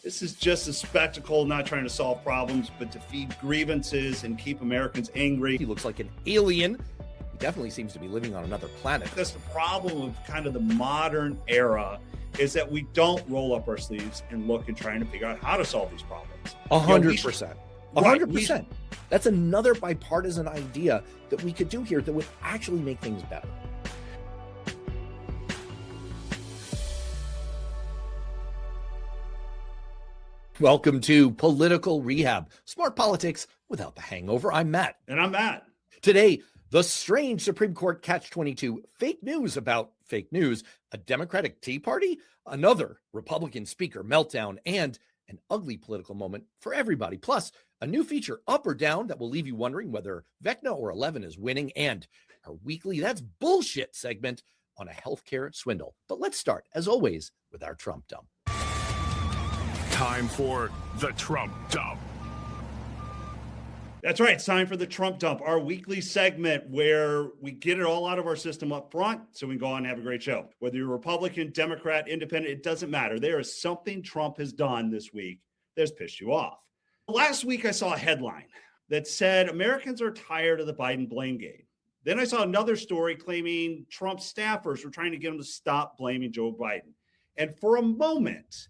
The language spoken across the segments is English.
This is just a spectacle, not trying to solve problems, but to feed grievances and keep Americans angry. He looks like an alien. He definitely seems to be living on another planet. That's the problem of kind of the modern era, is that we don't roll up our sleeves and look and trying to figure out how to solve these problems. 100%. 100%. That's another bipartisan idea that we could do here that would actually make things better. Welcome to Political Rehab, smart politics without the hangover. I'm Matt. And I'm Matt. Today, the strange Supreme Court catch-22, fake news about fake news, a Democratic Tea Party, another Republican speaker meltdown, and an ugly political moment for everybody. Plus, a new feature, Up or Down, that will leave you wondering whether Vecna or 11 is winning, and our weekly That's Bullshit segment on a healthcare swindle. But let's start, as always, with our Trump dump. Time for the Trump dump. That's right. It's time for the Trump dump, our weekly segment where we get it all out of our system up front so we can go on and have a great show. Whether you're Republican, Democrat, Independent, it doesn't matter. There is something Trump has done this week that's pissed you off. Last week, I saw a headline that said Americans are tired of the Biden blame game. Then I saw another story claiming Trump staffers were trying to get him to stop blaming Joe Biden. And for a moment,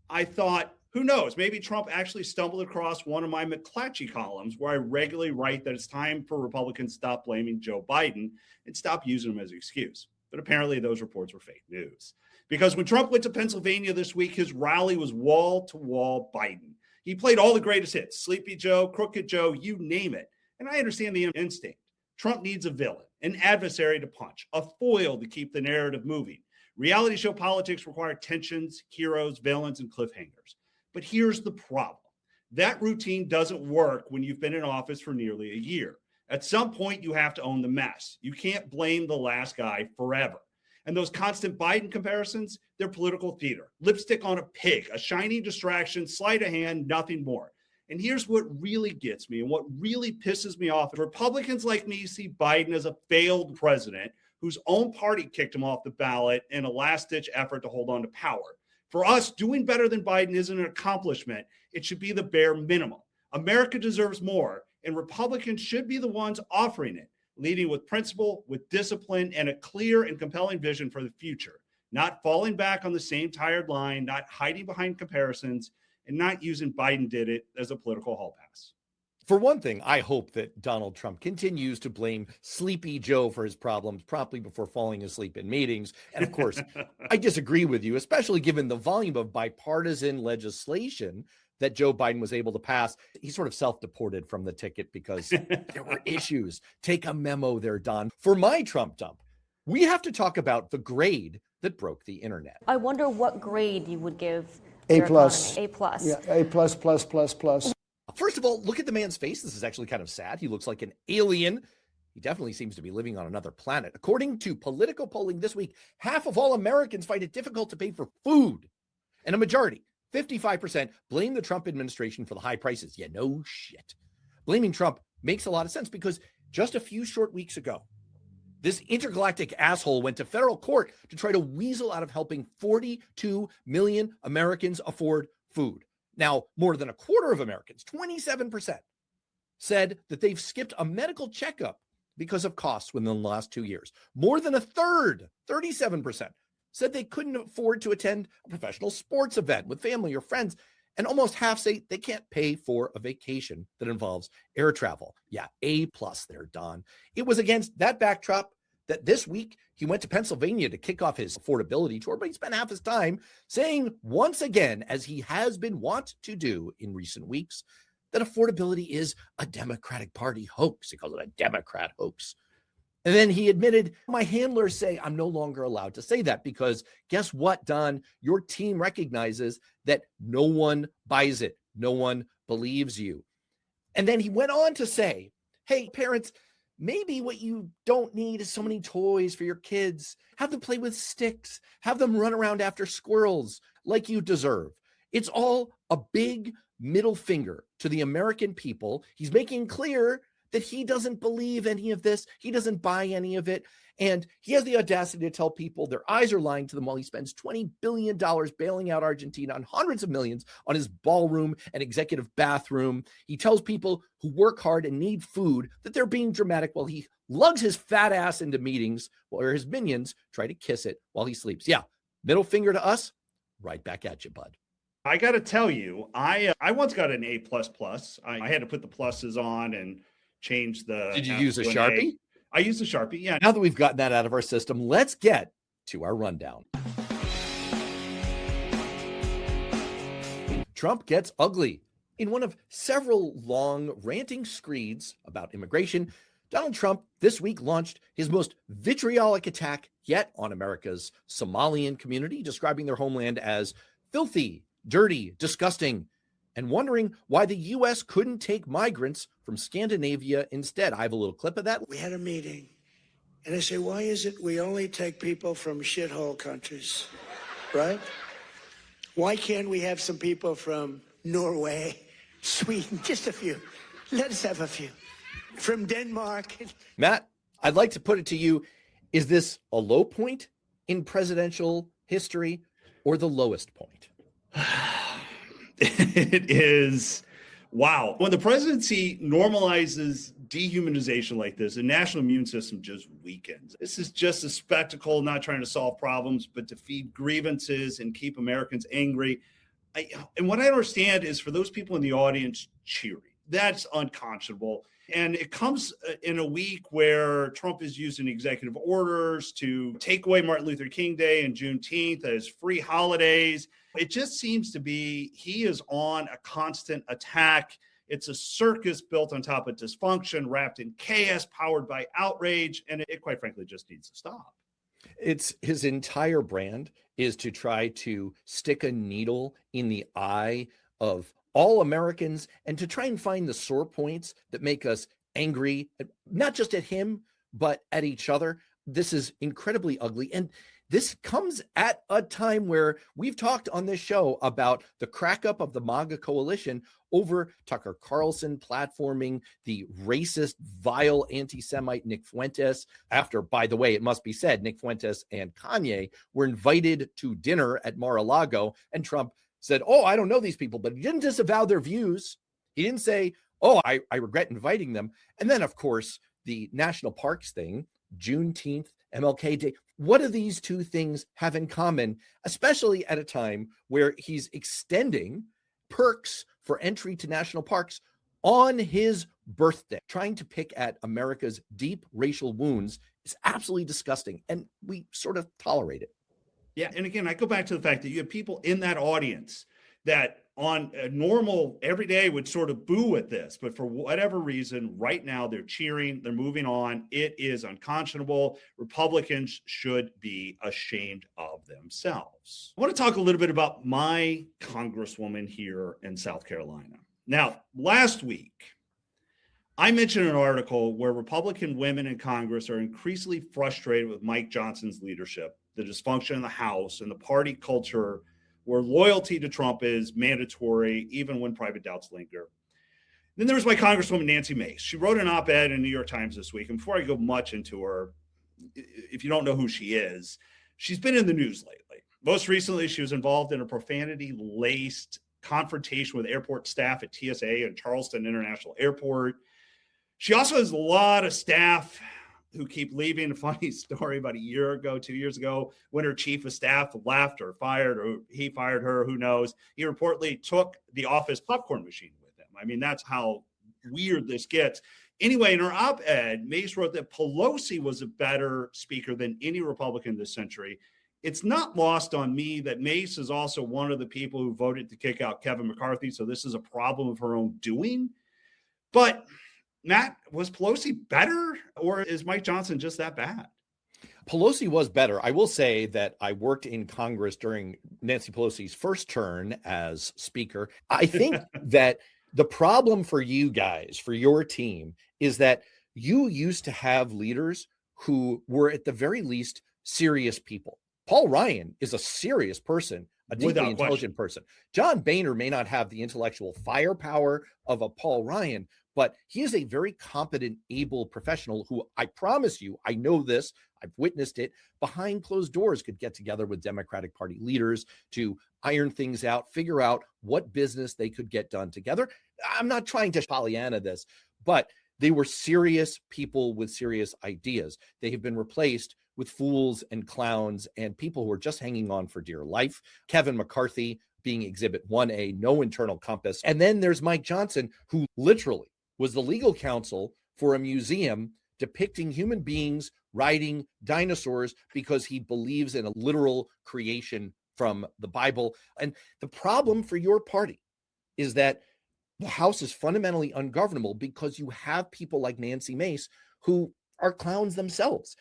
I thought, who knows? Maybe Trump actually stumbled across one of my McClatchy columns where I regularly write that it's time for Republicans to stop blaming Joe Biden and stop using him as an excuse. But apparently those reports were fake news. Because when Trump went to Pennsylvania this week, his rally was wall-to-wall Biden. He played all the greatest hits, Sleepy Joe, Crooked Joe, you name it. And I understand the instinct. Trump needs a villain, an adversary to punch, a foil to keep the narrative moving. Reality show politics require tensions, heroes, villains, and cliffhangers. But here's the problem. That routine doesn't work when you've been in office for nearly a year. At some point, you have to own the mess. You can't blame the last guy forever. And those constant Biden comparisons, they're political theater. Lipstick on a pig, a shiny distraction, sleight of hand, nothing more. And here's what really gets me and what really pisses me off. Republicans like me see Biden as a failed president whose own party kicked him off the ballot in a last-ditch effort to hold on to power. For us, doing better than Biden isn't an accomplishment. It should be the bare minimum. America deserves more, and Republicans should be the ones offering it, leading with principle, with discipline, and a clear and compelling vision for the future, not falling back on the same tired line, not hiding behind comparisons, and not using Biden did it as a political hall pass. For one thing, I hope that Donald Trump continues to blame Sleepy Joe for his problems promptly before falling asleep in meetings. And of course, I disagree with you, especially given the volume of bipartisan legislation that Joe Biden was able to pass. He sort of self-deported from the ticket because there were issues. Take a memo there, Don. For my Trump dump, we have to talk about the grade that broke the internet. I wonder what grade you would give A+. your economy. A+. Yeah, A+++++. First of all, look at the man's face. This is actually kind of sad. He looks like an alien. He definitely seems to be living on another planet. According to political polling this week, half of all Americans find it difficult to pay for food. And a majority, 55%, blame the Trump administration for the high prices. Yeah, no shit. Blaming Trump makes a lot of sense because just a few short weeks ago, this intergalactic asshole went to federal court to try to weasel out of helping 42 million Americans afford food. Now, more than a quarter of Americans, 27%, said that they've skipped a medical checkup because of costs within the last 2 years. More than a third, 37%, said they couldn't afford to attend a professional sports event with family or friends. And almost half say they can't pay for a vacation that involves air travel. Yeah, A+ there, Don. It was against that backdrop that this week he went to Pennsylvania to kick off his affordability tour, but he spent half his time saying once again, as he has been wont to do in recent weeks, that affordability is a Democratic Party hoax. He calls it a Democrat hoax. And then he admitted, my handlers say I'm no longer allowed to say that because guess what, Don? Your team recognizes that no one buys it. No one believes you. And then he went on to say, hey, parents, maybe what you don't need is so many toys for your kids. Have them play with sticks. Have them run around after squirrels like you deserve. It's all a big middle finger to the American people. He's making clear that he doesn't believe any of this. He doesn't buy any of it. And he has the audacity to tell people their eyes are lying to them while he spends $20 billion bailing out Argentina and hundreds of millions on his ballroom and executive bathroom. He tells people who work hard and need food that they're being dramatic while he lugs his fat ass into meetings where his minions try to kiss it while he sleeps. Yeah, middle finger to us, right back at you, bud. I got to tell you, I once got an A++. I had to put the pluses on and change the. Did you use a Sharpie? I used a Sharpie, yeah. Now that we've gotten that out of our system, let's get to our rundown. Trump gets ugly. In one of several long ranting screeds about immigration, Donald Trump this week launched his most vitriolic attack yet on America's Somalian community, describing their homeland as filthy, dirty, disgusting, and wondering why the U.S. couldn't take migrants from Scandinavia instead. I have a little clip of that. We had a meeting, and I say, why is it we only take people from shithole countries, right? Why can't we have some people from Norway, Sweden, just a few? Let us have a few. From Denmark. Matt, I'd like to put it to you, is this a low point in presidential history or the lowest point? It is. Wow. When the presidency normalizes dehumanization like this, the national immune system just weakens. This is just a spectacle, not trying to solve problems, but to feed grievances and keep Americans angry. And what I understand is for those people in the audience cheering, that's unconscionable. And it comes in a week where Trump is using executive orders to take away Martin Luther King Day and Juneteenth as free holidays. It just seems to be he is on a constant attack. It's a circus built on top of dysfunction, wrapped in chaos, powered by outrage. And it quite frankly just needs to stop. It's his entire brand is to try to stick a needle in the eye of all Americans and to try and find the sore points that make us angry, not just at him, but at each other. This is incredibly ugly. And this comes at a time where we've talked on this show about the crack up of the MAGA coalition over Tucker Carlson platforming the racist, vile anti-Semite Nick Fuentes. After, by the way, it must be said, Nick Fuentes and Kanye were invited to dinner at Mar-a-Lago, and Trump said, oh, I don't know these people, but he didn't disavow their views. He didn't say, oh, I regret inviting them. And then, of course, the national parks thing, Juneteenth, MLK Day. What do these two things have in common, especially at a time where he's extending perks for entry to national parks on his birthday? Trying to pick at America's deep racial wounds is absolutely disgusting, and we sort of tolerate it. Yeah. And again, I go back to the fact that you have people in that audience that on a normal every day would sort of boo at this, but for whatever reason, right now they're cheering, they're moving on. It is unconscionable. Republicans should be ashamed of themselves. I want to talk a little bit about my congresswoman here in South Carolina. Now, last week, I mentioned an article where Republican women in Congress are increasingly frustrated with Mike Johnson's leadership, the dysfunction in the House, and the party culture where loyalty to Trump is mandatory, even when private doubts linger. Then there was my Congresswoman, Nancy Mace. She wrote an op-ed in New York Times this week. And before I go much into her, if you don't know who she is, she's been in the news lately. Most recently, she was involved in a profanity-laced confrontation with airport staff at TSA and Charleston International Airport. She also has a lot of staff who keep leaving. A funny story about a year ago, 2 years ago, when her chief of staff left or fired, or he fired her, who knows. He reportedly took the office popcorn machine with him. I mean, that's how weird this gets. Anyway, in her op-ed, Mace wrote that Pelosi was a better speaker than any Republican this century. It's not lost on me that Mace is also one of the people who voted to kick out Kevin McCarthy. So this is a problem of her own doing. But Matt, was Pelosi better, or is Mike Johnson just that bad? Pelosi was better. I will say that I worked in Congress during Nancy Pelosi's first turn as speaker. I think that the problem for you guys, for your team, is that you used to have leaders who were at the very least serious people. Paul Ryan is a serious person, a deeply intelligent person. John Boehner may not have the intellectual firepower of a Paul Ryan, but he is a very competent, able professional who, I promise you, I know this, I've witnessed it, behind closed doors could get together with Democratic Party leaders to iron things out, figure out what business they could get done together. I'm not trying to Pollyanna this, but they were serious people with serious ideas. They have been replaced with fools and clowns and people who are just hanging on for dear life. Kevin McCarthy being Exhibit 1A, no internal compass. And then there's Mike Johnson, who literally was the legal counsel for a museum depicting human beings riding dinosaurs because he believes in a literal creation from the Bible. And the problem for your party is that the House is fundamentally ungovernable because you have people like Nancy Mace who are clowns themselves.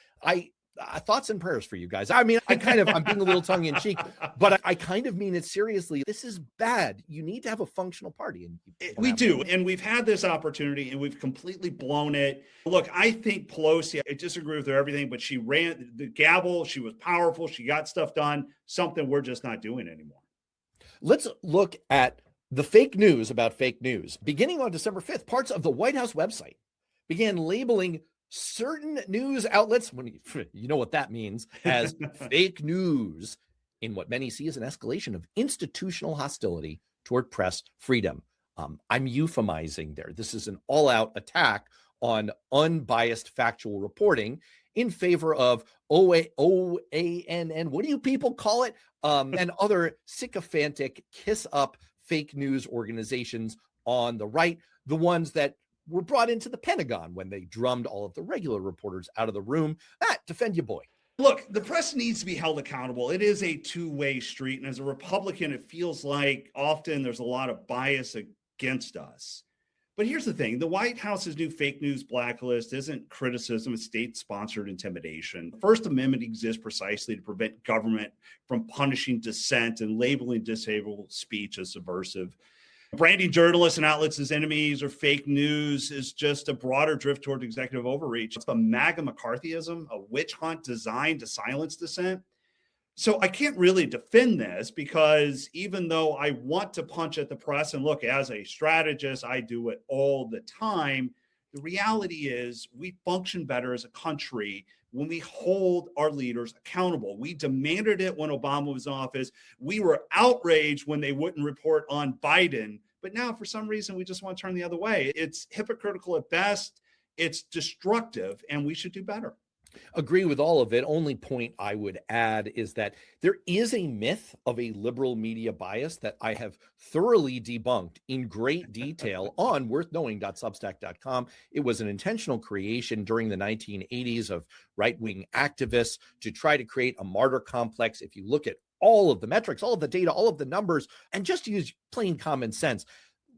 Thoughts and prayers for you guys. I mean, I'm being a little tongue in cheek, but I kind of mean it seriously. This is bad. You need to have a functional party. And we do. And we've had this opportunity and we've completely blown it. Look, I think Pelosi, I disagree with her everything, but she ran the gavel. She was powerful. She got stuff done, something we're just not doing anymore. Let's look at the fake news about fake news. Beginning on December 5th, parts of the White House website began labeling certain news outlets, when you know what that means, as fake news, in what many see as an escalation of institutional hostility toward press freedom. I'm euphemizing there. This is an all-out attack on unbiased factual reporting in favor of OANN, what do you people call it? And other sycophantic kiss-up fake news organizations on the right, the ones that were brought into the Pentagon when they drummed all of the regular reporters out of the room. Matt, defend your boy. Look, the press needs to be held accountable. It is a two-way street. And as a Republican, it feels like often there's a lot of bias against us. But here's the thing. The White House's new fake news blacklist isn't criticism, it's state-sponsored intimidation. The First Amendment exists precisely to prevent government from punishing dissent and labeling disabled speech as subversive. Branding journalists and outlets as enemies or fake news is just a broader drift toward executive overreach. It's a MAGA McCarthyism, a witch hunt designed to silence dissent. So I can't really defend this because even though I want to punch at the press, and look, as a strategist, I do it all the time, the reality is we function better as a country when we hold our leaders accountable. We demanded it when Obama was in office. We were outraged when they wouldn't report on Biden. But now, for some reason, we just want to turn the other way. It's hypocritical at best. It's destructive, and we should do better. Agree with all of it. Only point I would add is that there is a myth of a liberal media bias that I have thoroughly debunked in great detail on worthknowing.substack.com. It was an intentional creation during the 1980s of right-wing activists to try to create a martyr complex. If you look at all of the metrics, all of the data, all of the numbers, and just use plain common sense,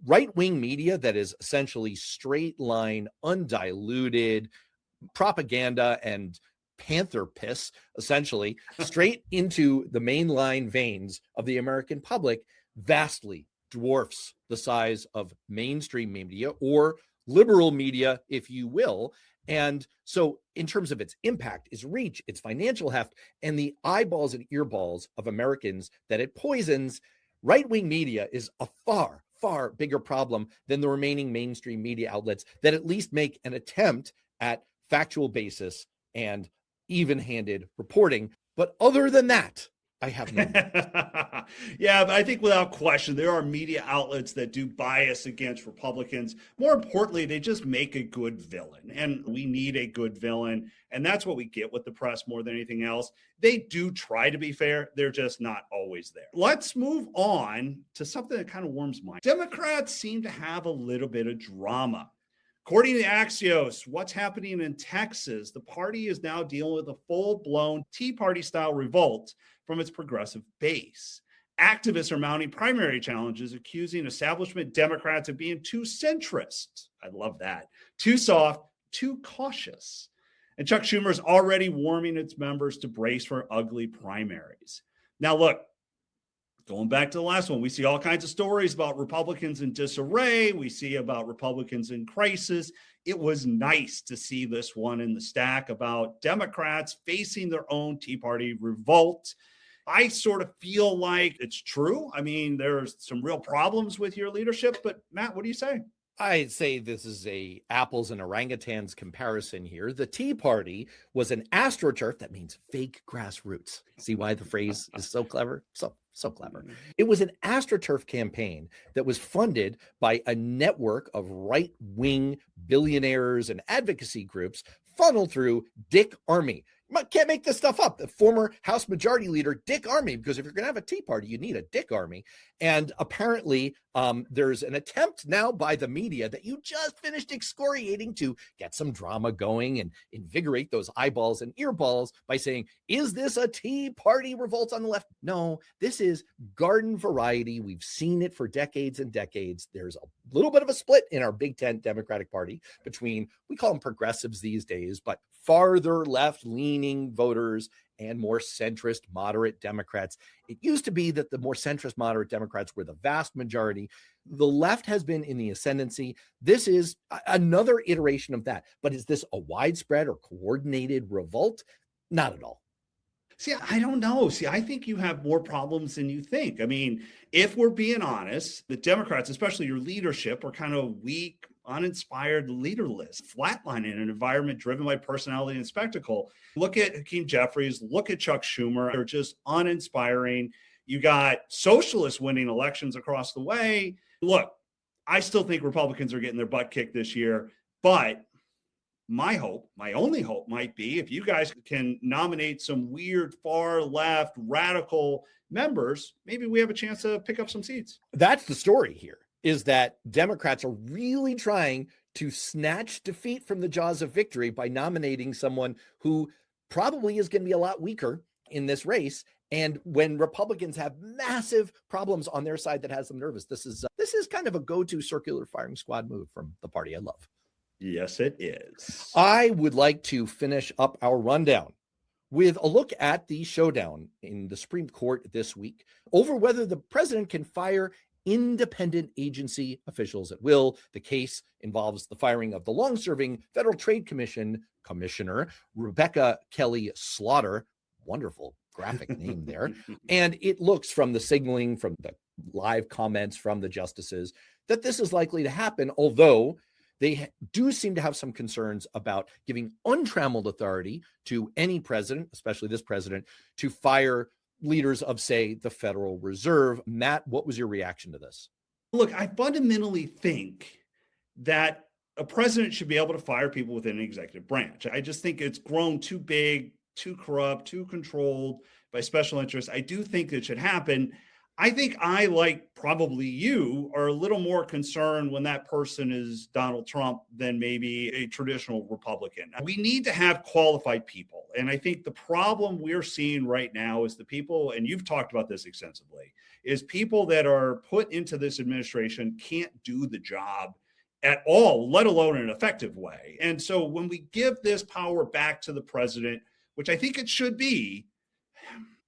right-wing media that is essentially straight line, undiluted propaganda and panther piss, essentially, straight into the mainline veins of the American public, vastly dwarfs the size of mainstream media or liberal media, if you will. And so in terms of its impact, its reach, its financial heft, and the eyeballs and earballs of Americans that it poisons, right-wing media is a far, far bigger problem than the remaining mainstream media outlets that at least make an attempt at factual basis and even-handed reporting. But other than that, I have no. Yeah, but I think without question, there are media outlets that do bias against Republicans. More importantly, they just make a good villain, and we need a good villain. And that's what we get with the press more than anything else. They do try to be fair. They're just not always there. Let's move on to something that kind of warms my. Democrats seem to have a little bit of drama. According to Axios, what's happening in Texas, the party is now dealing with a full-blown Tea Party-style revolt from its progressive base. Activists are mounting primary challenges, accusing establishment Democrats of being too centrist. I love that. Too soft, too cautious. And Chuck Schumer is already warning its members to brace for ugly primaries. Now, look, going back to the last one, we see all kinds of stories about Republicans in disarray. We see about Republicans in crisis. It was nice to see this one in the stack about Democrats facing their own Tea Party revolt. I sort of feel like it's true. I mean, there's some real problems with your leadership, but Matt, what do you say? I'd say this is a apples and orangutans comparison here. The Tea Party was an astroturf. That means fake grassroots. See why the phrase is so clever? So clever. It was an astroturf campaign that was funded by a network of right-wing billionaires and advocacy groups funneled through Dick Armey. Can't make this stuff up. The former House Majority Leader, Dick Armey, because if you're going to have a Tea Party, you need a Dick Armey. And apparently there's an attempt now by the media that you just finished excoriating to get some drama going and invigorate those eyeballs and earballs by saying, is this a Tea Party revolt on the left? No, this is garden variety. We've seen it for decades and decades. There's a little bit of a split in our Big Tent Democratic Party between, we call them progressives these days, but farther left-leaning voters and more centrist, moderate Democrats. It used to be that the more centrist, moderate Democrats were the vast majority. The left has been in the ascendancy. This is another iteration of that. But is this a widespread or coordinated revolt? Not at all. See, I don't know. See, I think you have more problems than you think. I mean, if we're being honest, the Democrats, especially your leadership, are kind of weak, uninspired, leaderless, flatlining in an environment driven by personality and spectacle. Look at Hakeem Jeffries, look at Chuck Schumer. They're just uninspiring. You got socialists winning elections across the way. Look, I still think Republicans are getting their butt kicked this year, but my hope, my only hope might be if you guys can nominate some weird far left radical members, maybe we have a chance to pick up some seats. That's the story here, is that Democrats are really trying to snatch defeat from the jaws of victory by nominating someone who probably is going to be a lot weaker in this race. And when Republicans have massive problems on their side that has them nervous, this is kind of a go-to circular firing squad move from the party I love. Yes, it is. I would like to finish up our rundown with a look at the showdown in the Supreme Court this week over whether the president can fire independent agency officials at will. The case involves the firing of the long-serving Federal Trade Commission Commissioner Rebecca Kelly Slaughter. Wonderful graphic name there. And it looks from the signaling, from the live comments from the justices, that this is likely to happen, although they do seem to have some concerns about giving untrammeled authority to any president, especially this president, to fire leaders of, say, the Federal Reserve. Matt, what was your reaction to this? Look, I fundamentally think that a president should be able to fire people within the executive branch. I just think it's grown too big, too corrupt, too controlled by special interests. I do think it should happen. I think I, like probably you, are a little more concerned when that person is Donald Trump than maybe a traditional Republican. We need to have qualified people. And I think the problem we're seeing right now is the people, and you've talked about this extensively, is people that are put into this administration can't do the job at all, let alone in an effective way. And so when we give this power back to the president, which I think it should be,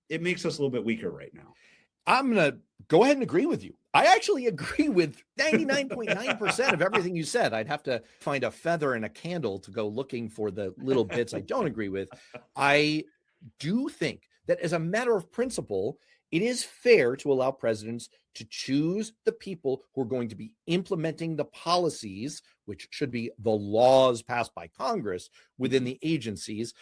it makes us a little bit weaker right now. I'm going to go ahead and agree with you. I actually agree with 99.9% of everything you said. I'd have to find a feather and a candle to go looking for the little bits I don't agree with. I do think that as a matter of principle, it is fair to allow presidents to choose the people who are going to be implementing the policies, which should be the laws passed by Congress within the agencies.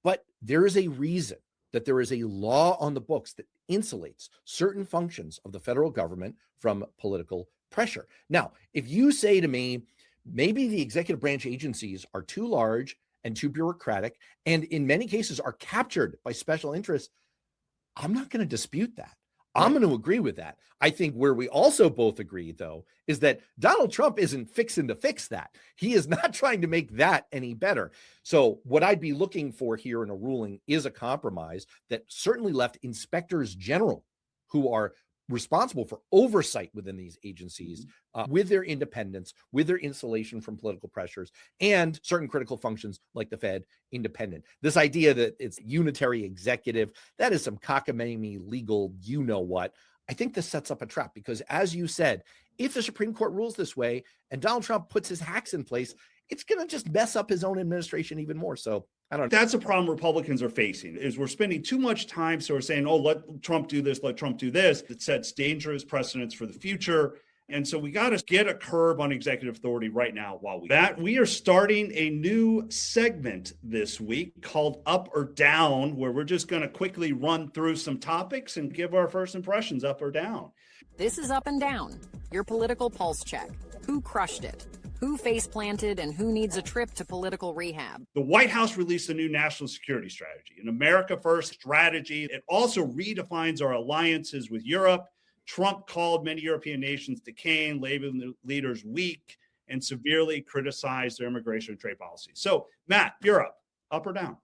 But there is a reason that there is a law on the books that insulates certain functions of the federal government from political pressure. Now, if you say to me, maybe the executive branch agencies are too large and too bureaucratic, and in many cases are captured by special interests, I'm not going to dispute that. I'm going to agree with that. I think where we also both agree, though, is that Donald Trump isn't fixing to fix that. He is not trying to make that any better. So what I'd be looking for here in a ruling is a compromise that certainly left inspectors general, who are responsible for oversight within these agencies, with their independence, with their insulation from political pressures, and certain critical functions like the Fed, independent. This idea that it's unitary executive, that is some cockamamie legal you-know-what. I think this sets up a trap because, as you said, if the Supreme Court rules this way and Donald Trump puts his hacks in place, it's going to just mess up his own administration even more. So I don't know. That's a problem Republicans are facing, is we're spending too much time. So we're saying, oh, let Trump do this, let Trump do this. It sets dangerous precedents for the future. And so we got to get a curb on executive authority right now we are starting a new segment this week called Up or Down, where we're just going to quickly run through some topics and give our first impressions up or down. This is Up and Down, your political pulse check. Who crushed it? Who face planted and who needs a trip to political rehab? The White House released a new national security strategy, an America First strategy. It also redefines our alliances with Europe. Trump called many European nations decaying, labeling the leaders weak, and severely criticized their immigration and trade policies. So, Matt, Europe, up or down?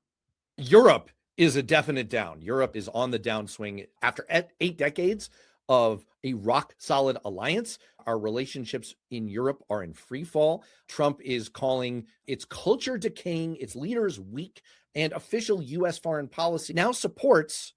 Europe is a definite down. Europe is on the downswing after 8 decades of a rock solid alliance. Our relationships in Europe are in free fall. Trump is calling its culture decaying, its leaders weak, and official U.S. foreign policy now supports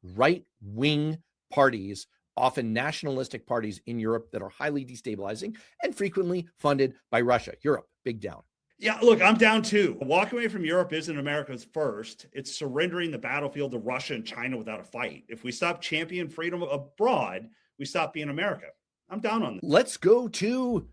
right-wing parties, often nationalistic parties in Europe that are highly destabilizing and frequently funded by Russia. Europe, big down. Yeah, look, I'm down too. Walking away from Europe isn't America's first. It's surrendering the battlefield to Russia and China without a fight. If we stop championing freedom abroad, we stop being America. I'm down on this. Let's go to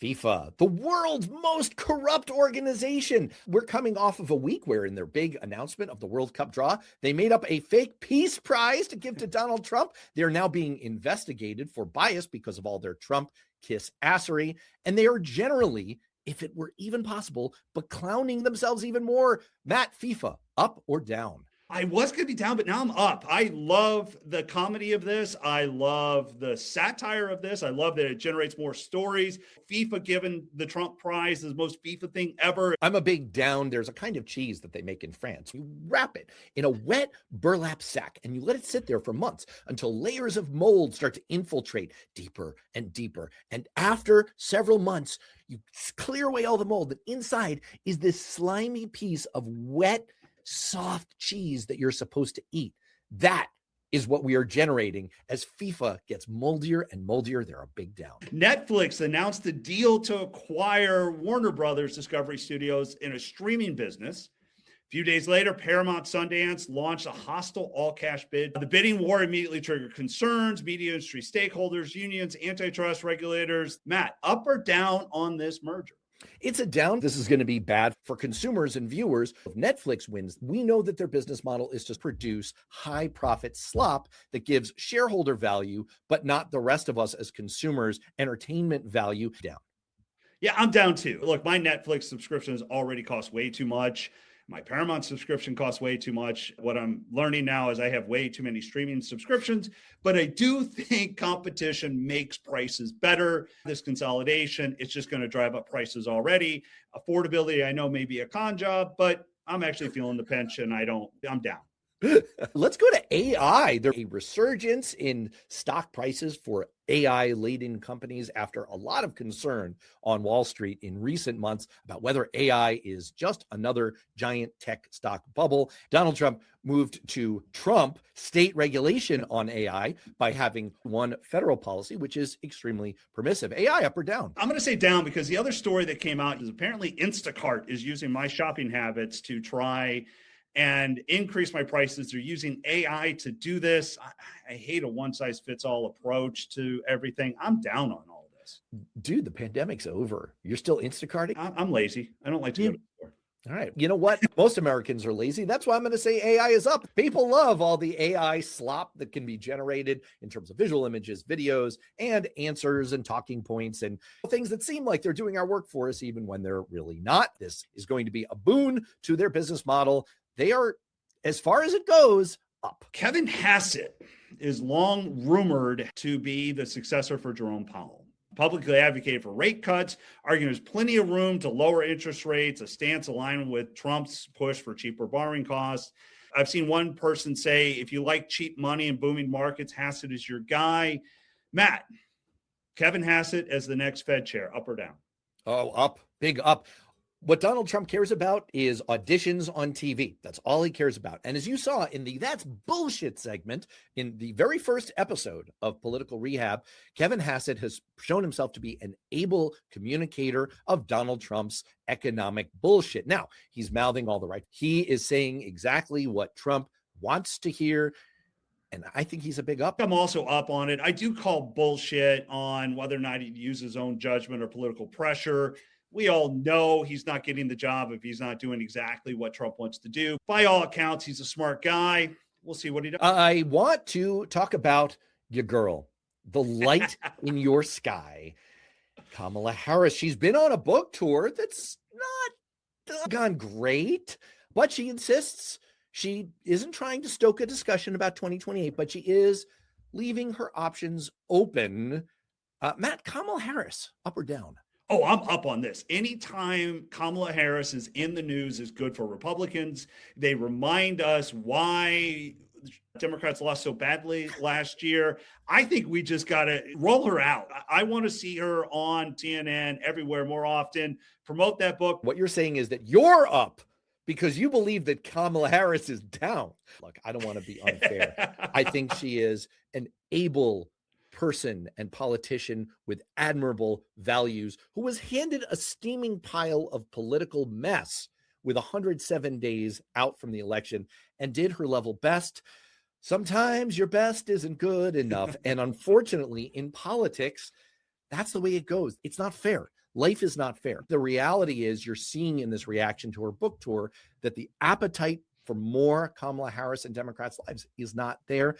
FIFA, the world's most corrupt organization. We're coming off of a week where in their big announcement of the World Cup draw, they made up a fake peace prize to give to Donald Trump. They're now being investigated for bias because of all their Trump kiss assery. And they are generally, if it were even possible, but clowning themselves even more. Matt, FIFA, up or down? I was going to be down, but now I'm up. I love the comedy of this. I love the satire of this. I love that it generates more stories. FIFA giving the Trump prize is the most FIFA thing ever. I'm a big down. There's a kind of cheese that they make in France. You wrap it in a wet burlap sack and you let it sit there for months until layers of mold start to infiltrate deeper and deeper. And after several months, you clear away all the mold. And inside is this slimy piece of wet, soft cheese that you're supposed to eat. That is what we are generating as FIFA gets moldier and moldier. They're a big down. Netflix announced a deal to acquire Warner Brothers Discovery Studios in a streaming business. A few days later, Paramount Sundance launched a hostile all-cash bid. The bidding war immediately triggered concerns, media industry stakeholders, unions, antitrust regulators. Matt, up or down on this merger? It's a down. This is going to be bad for consumers and viewers. If Netflix wins, we know that their business model is to produce high profit slop that gives shareholder value, but not the rest of us as consumers entertainment value. Down. Yeah, I'm down too. Look, my Netflix subscriptions already cost way too much. My Paramount subscription costs way too much. What I'm learning now is I have way too many streaming subscriptions, but I do think competition makes prices better. This consolidation, it's just going to drive up prices already. Affordability, I know may be a con job, but I'm actually feeling the pinch and I'm down. Let's go to AI. There's a resurgence in stock prices for AI-laden companies after a lot of concern on Wall Street in recent months about whether AI is just another giant tech stock bubble. Donald Trump moved to trump state regulation on AI by having one federal policy, which is extremely permissive. AI, up or down? I'm going to say down because the other story that came out is apparently Instacart is using my shopping habits to try and increase my prices. They're using AI to do this. I hate a one-size-fits-all approach to everything. I'm down on all this. Dude, the pandemic's over. You're still Instacarting? I'm lazy. I don't like to go to the store. All right. You know what? Most Americans are lazy. That's why I'm going to say AI is up. People love all the AI slop that can be generated in terms of visual images, videos, and answers and talking points and things that seem like they're doing our work for us, even when they're really not. This is going to be a boon to their business model. They are, as far as it goes, up. Kevin Hassett is long rumored to be the successor for Jerome Powell. Publicly advocated for rate cuts, arguing there's plenty of room to lower interest rates, a stance aligned with Trump's push for cheaper borrowing costs. I've seen one person say, if you like cheap money and booming markets, Hassett is your guy. Matt, Kevin Hassett as the next Fed chair, up or down? Oh, up, big up. What Donald Trump cares about is auditions on TV. That's all he cares about. And as you saw in the That's Bullshit segment in the very first episode of Political Rehab, Kevin Hassett has shown himself to be an able communicator of Donald Trump's economic bullshit. Now, he's mouthing all the right. He is saying exactly what Trump wants to hear. And I think he's a big up. I'm also up on it. I do call bullshit on whether or not he'd use his own judgment or political pressure. We all know he's not getting the job if he's not doing exactly what Trump wants to do. By all accounts, he's a smart guy. We'll see what he does. I want to talk about your girl, the light in your sky, Kamala Harris. She's been on a book tour that's not gone great, but she insists she isn't trying to stoke a discussion about 2028, but she is leaving her options open. Matt, Kamala Harris, up or down? Oh, I'm up on this. Anytime Kamala Harris is in the news is good for Republicans. They remind us why Democrats lost so badly last year. I think we just got to roll her out. I want to see her on CNN everywhere more often, promote that book. What you're saying is that you're up because you believe that Kamala Harris is down. Look, I don't want to be unfair. I think she is an able person and politician with admirable values who was handed a steaming pile of political mess with 107 days out from the election and did her level best. Sometimes your best isn't good enough. And unfortunately, in politics, that's the way it goes. It's not fair. Life is not fair. The reality is you're seeing in this reaction to her book tour that the appetite for more Kamala Harris and Democrats' lives is not there.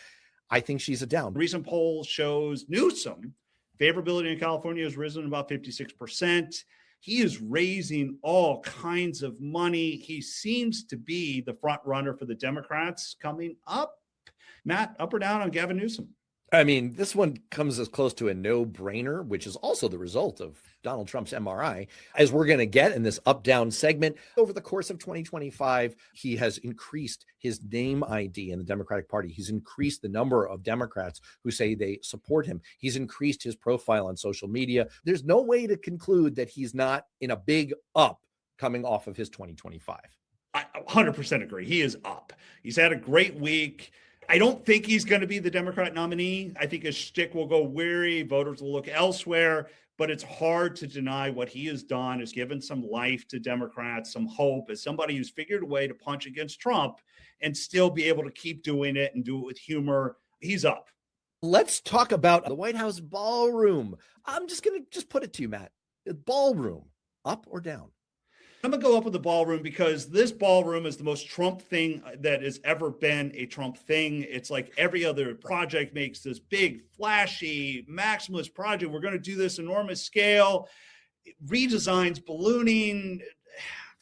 I think she's a down. Recent poll shows Newsom favorability in California has risen about 56%. He is raising all kinds of money. He seems to be the front runner for the Democrats coming up. Matt, up or down on Gavin Newsom? I mean, this one comes as close to a no-brainer, which is also the result of Donald Trump's MRI, as we're going to get in this up-down segment. Over the course of 2025, he has increased his name ID in the Democratic Party. He's increased the number of Democrats who say they support him. He's increased his profile on social media. There's no way to conclude that he's not in a big up coming off of his 2025. I 100% agree. He is up. He's had a great week. I don't think he's going to be the Democrat nominee. I think his shtick will go weary. Voters will look elsewhere, but it's hard to deny what he has done has given some life to Democrats, some hope as somebody who's figured a way to punch against Trump and still be able to keep doing it and do it with humor. He's up. Let's talk about the White House ballroom. I'm just going to put it to you, Matt. The ballroom, up or down? I'm going to go up with the ballroom because this ballroom is the most Trump thing that has ever been a Trump thing. It's like every other project makes this big, flashy, maximalist project. We're going to do this enormous scale, redesigns, ballooning,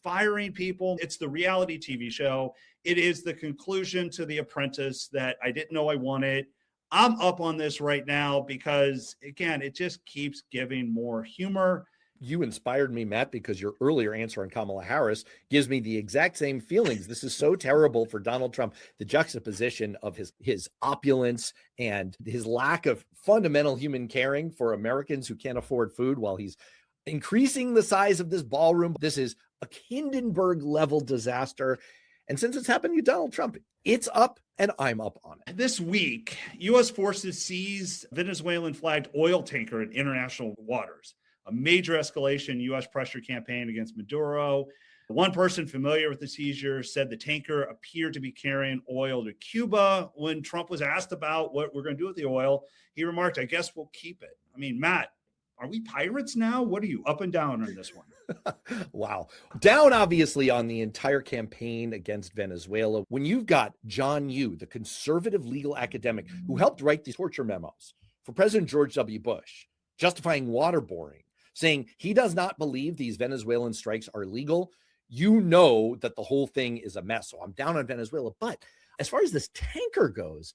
firing people. It's the reality TV show. It is the conclusion to The Apprentice that I didn't know I wanted. I'm up on this right now because, again, it just keeps giving more humor. You inspired me, Matt, because your earlier answer on Kamala Harris gives me the exact same feelings. This is so terrible for Donald Trump, the juxtaposition of his opulence and his lack of fundamental human caring for Americans who can't afford food while he's increasing the size of this ballroom. This is a Hindenburg-level disaster. And since it's happened to Donald Trump, it's up and I'm up on it. This week, U.S. forces seized Venezuelan-flagged oil tanker in international waters. A major escalation U.S. pressure campaign against Maduro. One person familiar with the seizure said the tanker appeared to be carrying oil to Cuba. When Trump was asked about what we're going to do with the oil, he remarked, I guess we'll keep it. I mean, Matt, are we pirates now? What are you, up and down on this one? Wow. Down, obviously, on the entire campaign against Venezuela. When you've got John Yoo, the conservative legal academic who helped write these torture memos for President George W. Bush, justifying waterboarding, saying he does not believe these Venezuelan strikes are legal, you know that the whole thing is a mess. So I'm down on Venezuela. But as far as this tanker goes,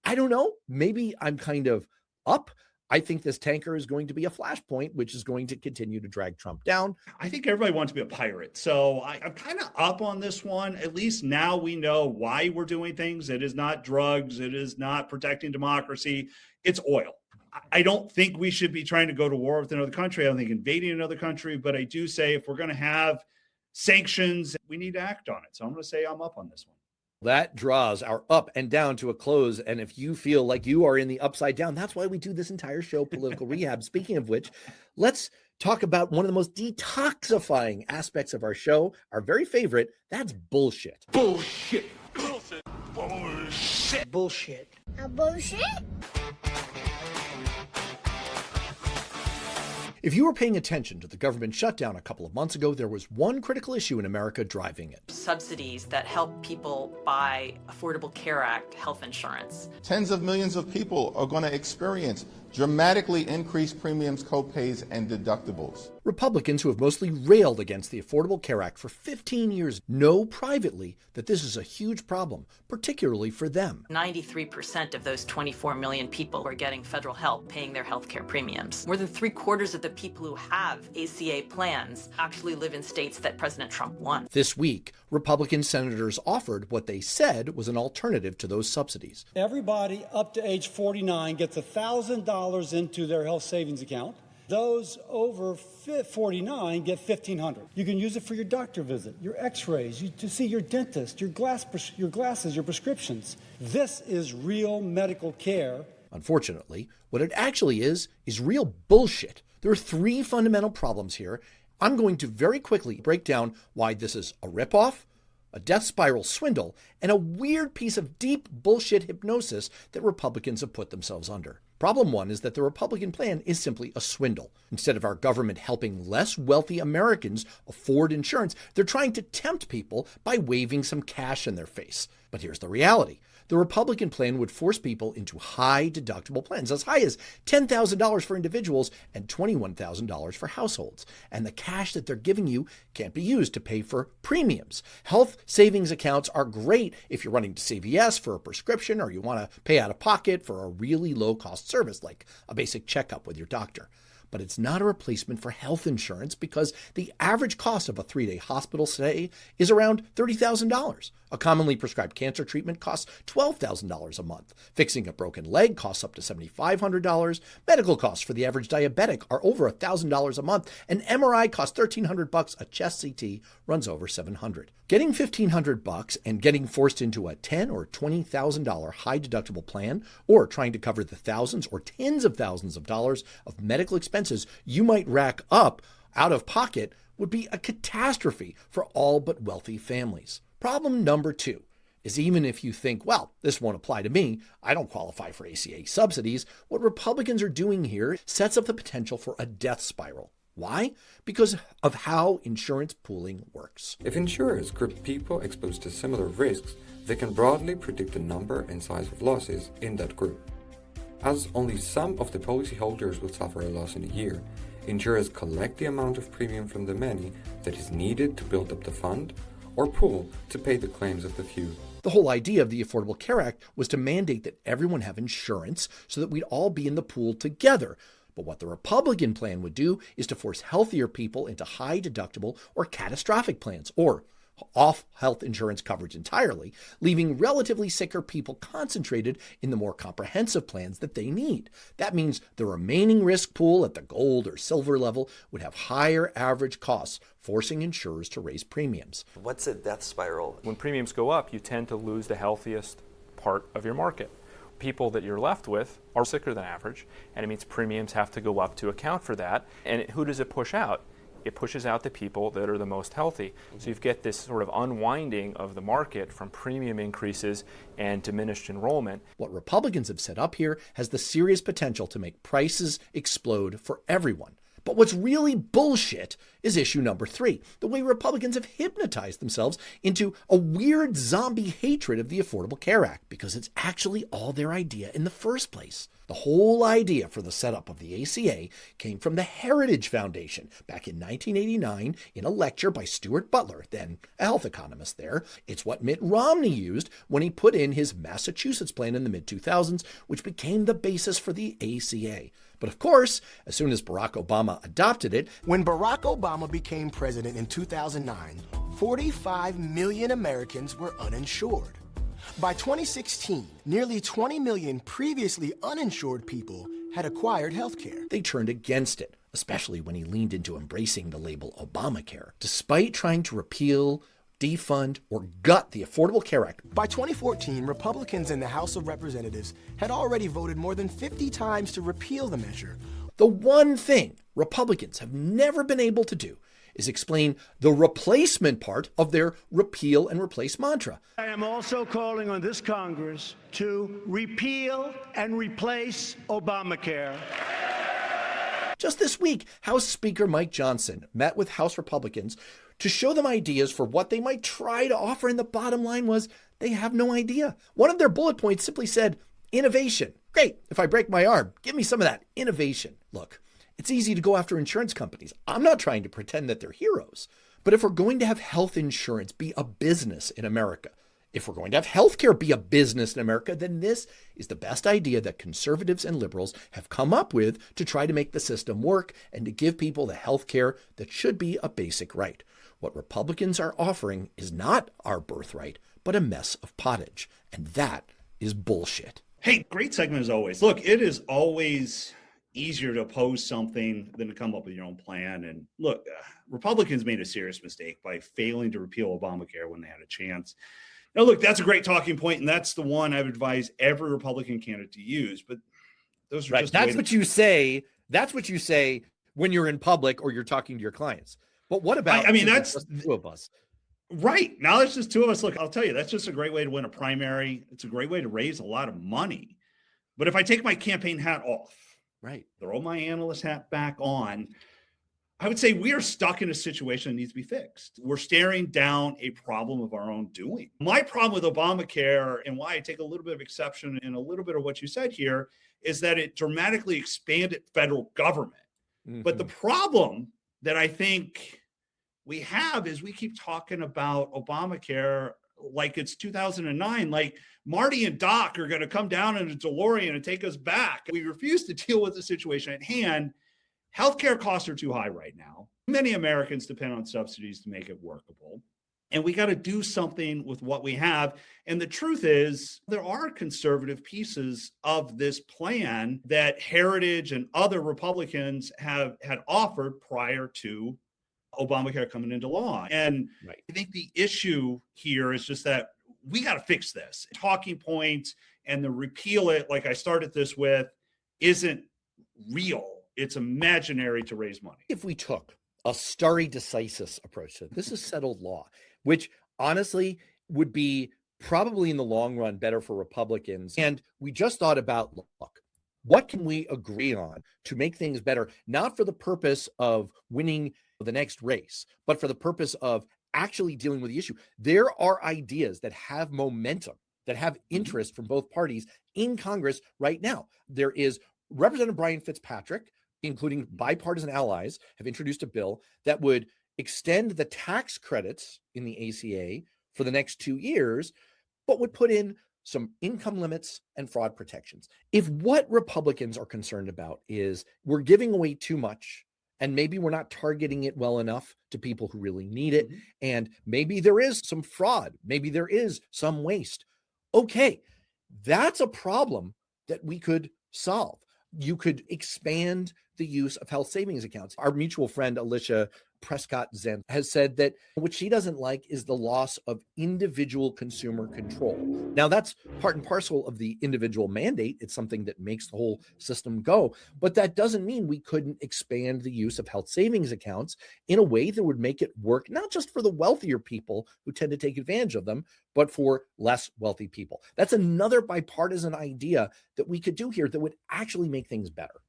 I don't know. Maybe I'm kind of up. I think this tanker is going to be a flashpoint, which is going to continue to drag Trump down. I think everybody wants to be a pirate. So I'm kind of up on this one. At least now we know why we're doing things. It is not drugs. It is not protecting democracy. It's oil. I don't think we should be trying to go to war with another country. I don't think invading another country, but I do say if we're going to have sanctions, we need to act on it. So I'm going to say I'm up on this one. That draws our up and down to a close. And if you feel like you are in the upside down, that's why we do this entire show, Political Rehab. Speaking of which, let's talk about one of the most detoxifying aspects of our show, our very favorite. That's bullshit. Bullshit. Bullshit. Bullshit. bullshit. Bullshit. A bullshit? If you were paying attention to the government shutdown a couple of months ago, there was one critical issue in America driving it. Subsidies that help people buy Affordable Care Act health insurance. Tens of millions of people are going to experience dramatically increased premiums, copays, and deductibles. Republicans who have mostly railed against the Affordable Care Act for 15 years know privately that this is a huge problem, particularly for them. 93% of those 24 million people are getting federal help paying their health care premiums. More than 3/4 of the people who have ACA plans actually live in states that President Trump won. This week, Republican senators offered what they said was an alternative to those subsidies. Everybody up to age 49 gets $1,000 into their health savings account. Those over 49 get $1,500. You can use it for your doctor visit, your x-rays, to see your dentist, your glasses, your prescriptions. This is real medical care. Unfortunately, what it actually is real bullshit. There are three fundamental problems here. I'm going to very quickly break down why this is a ripoff, a death spiral swindle, and a weird piece of deep bullshit hypnosis that Republicans have put themselves under. Problem one is that the Republican plan is simply a swindle. Instead of our government helping less wealthy Americans afford insurance, they're trying to tempt people by waving some cash in their face. But here's the reality. The Republican plan would force people into high deductible plans, as high as $10,000 for individuals and $21,000 for households. And the cash that they're giving you can't be used to pay for premiums. Health savings accounts are great if you're running to CVS for a prescription or you want to pay out of pocket for a really low-cost service like a basic checkup with your doctor. But it's not a replacement for health insurance because the average cost of a 3-day hospital stay is around $30,000. A commonly prescribed cancer treatment costs $12,000 a month. Fixing a broken leg costs up to $7,500. Medical costs for the average diabetic are over $1,000 a month. An MRI costs $1,300. A chest CT runs over $700. Getting $1,500 and getting forced into a $10,000 or $20,000 high deductible plan, or trying to cover the thousands or tens of thousands of dollars of medical expenses you might rack up out of pocket, would be a catastrophe for all but wealthy families. Problem number two is, even if you think, well, this won't apply to me, I don't qualify for ACA subsidies, what Republicans are doing here sets up the potential for a death spiral. Why? Because of how insurance pooling works. If insurers group people exposed to similar risks, they can broadly predict the number and size of losses in that group. As only some of the policyholders will suffer a loss in a year, insurers collect the amount of premium from the many that is needed to build up the fund, or pool to pay the claims of the few. The whole idea of the Affordable Care Act was to mandate that everyone have insurance so that we'd all be in the pool together. But what the Republican plan would do is to force healthier people into high deductible or catastrophic plans, or off health insurance coverage entirely, leaving relatively sicker people concentrated in the more comprehensive plans that they need. That means the remaining risk pool at the gold or silver level would have higher average costs, forcing insurers to raise premiums. What's a death spiral? When premiums go up, you tend to lose the healthiest part of your market. People that you're left with are sicker than average, and it means premiums have to go up to account for that. And who does it push out? It pushes out the people that are the most healthy. So you get this sort of unwinding of the market from premium increases and diminished enrollment. What Republicans have set up here has the serious potential to make prices explode for everyone. But what's really bullshit is issue number 3, the way Republicans have hypnotized themselves into a weird zombie hatred of the Affordable Care Act, because it's actually all their idea in the first place. The whole idea for the setup of the ACA came from the Heritage Foundation back in 1989 in a lecture by Stuart Butler, then a health economist there. It's what Mitt Romney used when he put in his Massachusetts plan in the mid-2000s, which became the basis for the ACA. But of course, as soon as Barack Obama adopted it... When Barack Obama became president in 2009, 45 million Americans were uninsured. By 2016, nearly 20 million previously uninsured people had acquired health care. They turned against it, especially when he leaned into embracing the label Obamacare. Despite trying to repeal, defund, or gut the Affordable Care Act. By 2014, Republicans in the House of Representatives had already voted more than 50 times to repeal the measure. The one thing Republicans have never been able to do is explain the replacement part of their repeal and replace mantra. I am also calling on this Congress to repeal and replace Obamacare. Just this week, House Speaker Mike Johnson met with House Republicans to show them ideas for what they might try to offer, and the bottom line was they have no idea. One of their bullet points simply said, innovation. Great, if I break my arm, give me some of that innovation. Look, it's easy to go after insurance companies. I'm not trying to pretend that they're heroes. But if we're going to have health insurance be a business in America, if we're going to have healthcare be a business in America, then this is the best idea that conservatives and liberals have come up with to try to make the system work and to give people the healthcare that should be a basic right. What Republicans are offering is not our birthright, but a mess of pottage. And that is bullshit. Hey, great segment as always. Look, it is always easier to oppose something than to come up with your own plan. And look, Republicans made a serious mistake by failing to repeal Obamacare when they had a chance. Now, look, that's a great talking point, and that's the one I would advise every Republican candidate to use. But those are right. just That's what you say. That's what you say when you're in public or you're talking to your clients. But what about? I mean, that's just the two of us. Right. Now it's just two of us. Look, I'll tell you, that's just a great way to win a primary. It's a great way to raise a lot of money. But if I take my campaign hat off, right, throw my analyst hat back on, I would say we are stuck in a situation that needs to be fixed. We're staring down a problem of our own doing. My problem with Obamacare, and why I take a little bit of exception in a little bit of what you said here, is that it dramatically expanded federal government. Mm-hmm. But the problem that I think we have is we keep talking about Obamacare like it's 2009, like Marty and Doc are going to come down in a DeLorean and take us back. We refuse to deal with the situation at hand. Healthcare costs are too high right now. Many Americans depend on subsidies to make it workable. And we got to do something with what we have. And the truth is, there are conservative pieces of this plan that Heritage and other Republicans had offered prior to Obamacare coming into law. And right. I think the issue here is just that we got to fix this. Talking points and the repeal it, like I started this with, isn't real. It's imaginary to raise money. If we took a stare decisis approach to this is settled law, which honestly would be probably in the long run better for Republicans. And we just thought about, look, what can we agree on to make things better, not for the purpose of winning the next race, but for the purpose of actually dealing with the issue. There are ideas that have momentum, that have interest from both parties in Congress right now. There is Representative Brian Fitzpatrick, including bipartisan allies, have introduced a bill that would extend the tax credits in the ACA for the next 2 years, but would put in some income limits and fraud protections. If what Republicans are concerned about is we're giving away too much, and maybe we're not targeting it well enough to people who really need it, and maybe there is some fraud, maybe there is some waste. Okay, that's a problem that we could solve. You could expand the use of health savings accounts. Our mutual friend, Alicia Prescott-Zenz, has said that what she doesn't like is the loss of individual consumer control. Now, that's part and parcel of the individual mandate. It's something that makes the whole system go. But that doesn't mean we couldn't expand the use of health savings accounts in a way that would make it work, not just for the wealthier people who tend to take advantage of them, but for less wealthy people. That's another bipartisan idea that we could do here that would actually make things better.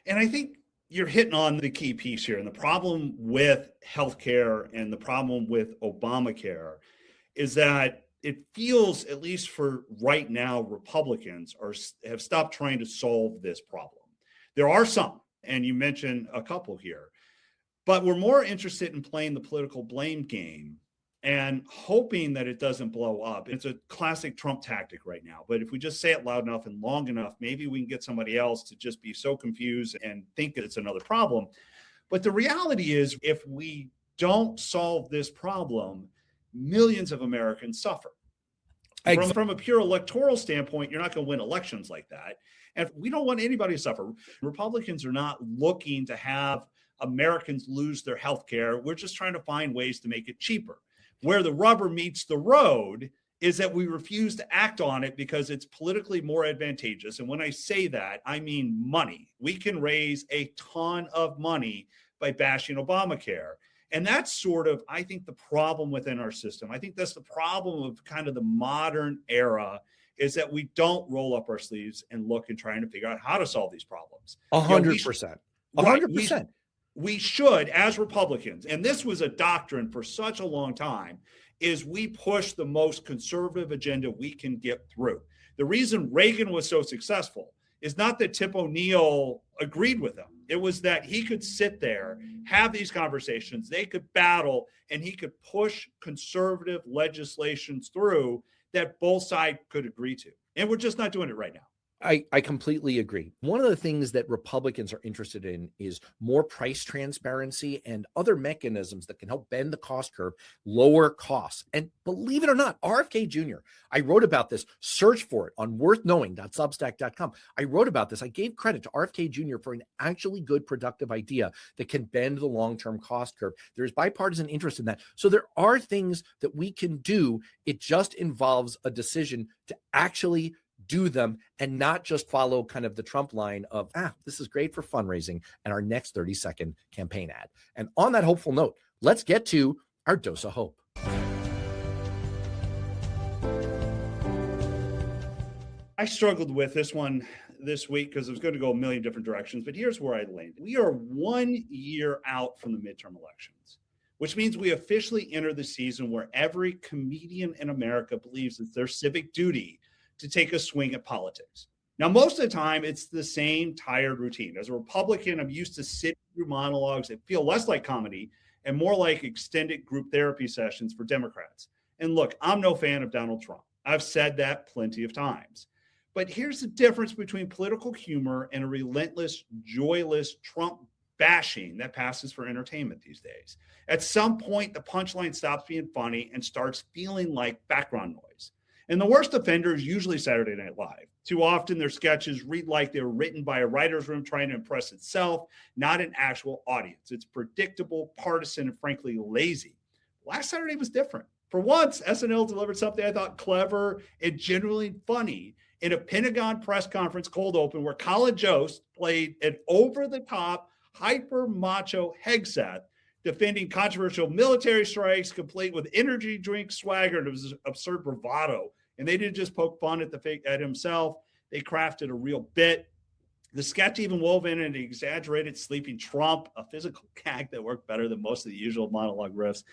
And I think you're hitting on the key piece here. And the problem with healthcare and the problem with Obamacare is that it feels, at least for right now, Republicans have stopped trying to solve this problem. There are some, and you mentioned a couple here, but we're more interested in playing the political blame game and hoping that it doesn't blow up. It's a classic Trump tactic right now. But if we just say it loud enough and long enough, maybe we can get somebody else to just be so confused and think that it's another problem. But the reality is, if we don't solve this problem, millions of Americans suffer. From a pure electoral standpoint, you're not going to win elections like that. And we don't want anybody to suffer. Republicans are not looking to have Americans lose their health care. We're just trying to find ways to make it cheaper. Where the rubber meets the road is that we refuse to act on it because it's politically more advantageous. And when I say that, I mean money. We can raise a ton of money by bashing Obamacare. And that's sort of, I think, the problem within our system. I think that's the problem of kind of the modern era, is that we don't roll up our sleeves and look and trying to figure out how to solve these problems. 100%. 100%. We should, as Republicans, and this was a doctrine for such a long time, is we push the most conservative agenda we can get through. The reason Reagan was so successful is not that Tip O'Neill agreed with him. It was that he could sit there, have these conversations, they could battle, and he could push conservative legislations through that both sides could agree to. And we're just not doing it right now. I completely agree. One of the things that Republicans are interested in is more price transparency and other mechanisms that can help bend the cost curve, lower costs. And believe it or not, RFK Jr., I wrote about this. Search for it on worthknowing.substack.com. I wrote about this. I gave credit to RFK Jr. for an actually good, productive idea that can bend the long-term cost curve. There's bipartisan interest in that. So there are things that we can do. It just involves a decision to actually do them and not just follow kind of the Trump line of, this is great for fundraising and our next 30-second campaign ad. And on that hopeful note, let's get to our dose of hope. I struggled with this one this week because it was going to go a million different directions, but here's where I landed. We are 1 year out from the midterm elections, which means we officially enter the season where every comedian in America believes it's their civic duty to take a swing at politics. Now, most of the time, it's the same tired routine. As a Republican, I'm used to sitting through monologues that feel less like comedy and more like extended group therapy sessions for Democrats. And look, I'm no fan of Donald Trump. I've said that plenty of times. But here's the difference between political humor and a relentless, joyless Trump bashing that passes for entertainment these days. At some point, the punchline stops being funny and starts feeling like background noise. And the worst offender is usually Saturday Night Live. Too often, their sketches read like they were written by a writer's room trying to impress itself, not an actual audience. It's predictable, partisan, and frankly, lazy. Last Saturday was different. For once, SNL delivered something I thought clever and genuinely funny in a Pentagon press conference cold open where Colin Jost played an over-the-top, hyper-macho Hegseth defending controversial military strikes, complete with energy drink swagger and absurd bravado. And they didn't just poke fun at himself. They crafted a real bit. The sketch even wove in an exaggerated sleeping Trump, a physical gag that worked better than most of the usual monologue riffs.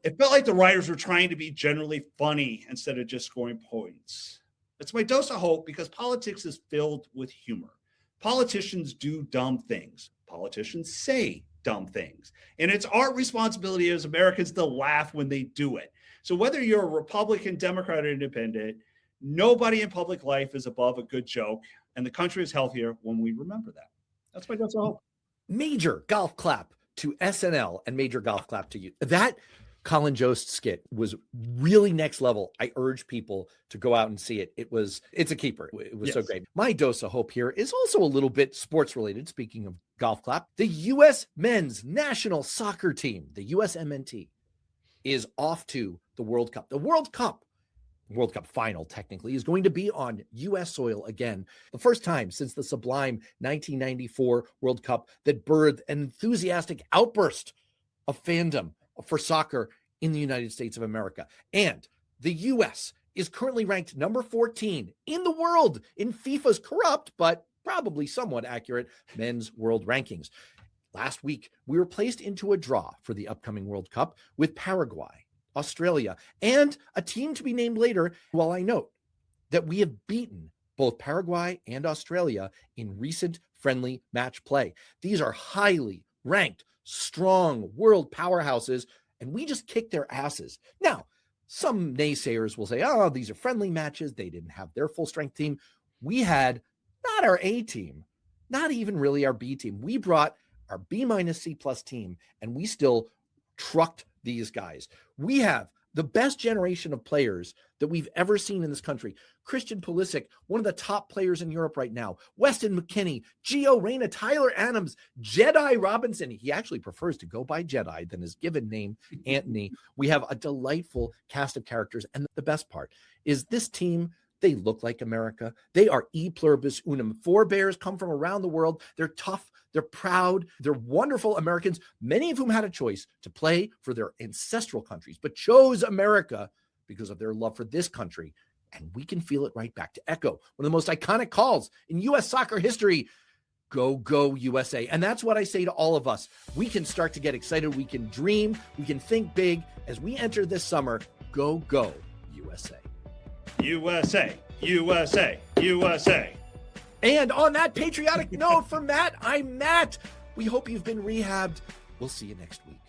It felt like the writers were trying to be generally funny instead of just scoring points. It's my dose of hope because politics is filled with humor. Politicians do dumb things. Politicians say dumb things. And it's our responsibility as Americans to laugh when they do it. So whether you're a Republican, Democrat, or independent, nobody in public life is above a good joke, and the country is healthier when we remember that. That's my dose of hope. Major golf clap to SNL and major golf clap to you. That Colin Jost skit was really next level. I urge people to go out and see it. It's a keeper. It was so great. My dose of hope here is also a little bit sports related. Speaking of golf clap, the U.S. men's national soccer team, the USMNT, is off to the World Cup. The World Cup final technically is going to be on U.S. soil again. The first time since the sublime 1994 World Cup that birthed an enthusiastic outburst of fandom for soccer in the United States of America. And the U.S. is currently ranked number 14 in the world in FIFA's corrupt, but probably somewhat accurate men's world rankings. Last week, we were placed into a draw for the upcoming World Cup with Paraguay, Australia, and a team to be named later. While I note that we have beaten both Paraguay and Australia in recent friendly match play. These are highly ranked, strong world powerhouses, and we just kicked their asses. Now, some naysayers will say, oh, these are friendly matches. They didn't have their full strength team. We had not our A team, not even really our B team. We brought our B- C+ team, and we still trucked these guys. We have the best generation of players that we've ever seen in this country. Christian Pulisic, one of the top players in Europe right now. Weston McKennie, Gio Reyna, Tyler Adams, Jedi Robinson. He actually prefers to go by Jedi than his given name, Anthony. We have a delightful cast of characters. And the best part is this team They look like America. They are e pluribus unum. Forebears come from around the world. They're tough. They're proud. They're wonderful Americans, many of whom had a choice to play for their ancestral countries, but chose America because of their love for this country. And we can feel it right back to echo one of the most iconic calls in U.S. soccer history. Go, go, USA. And that's what I say to all of us. We can start to get excited. We can dream. We can think big as we enter this summer. Go, go, USA. USA, USA, USA. And on that patriotic note, for Matt, I'm Matt. We hope you've been rehabbed. We'll see you next week.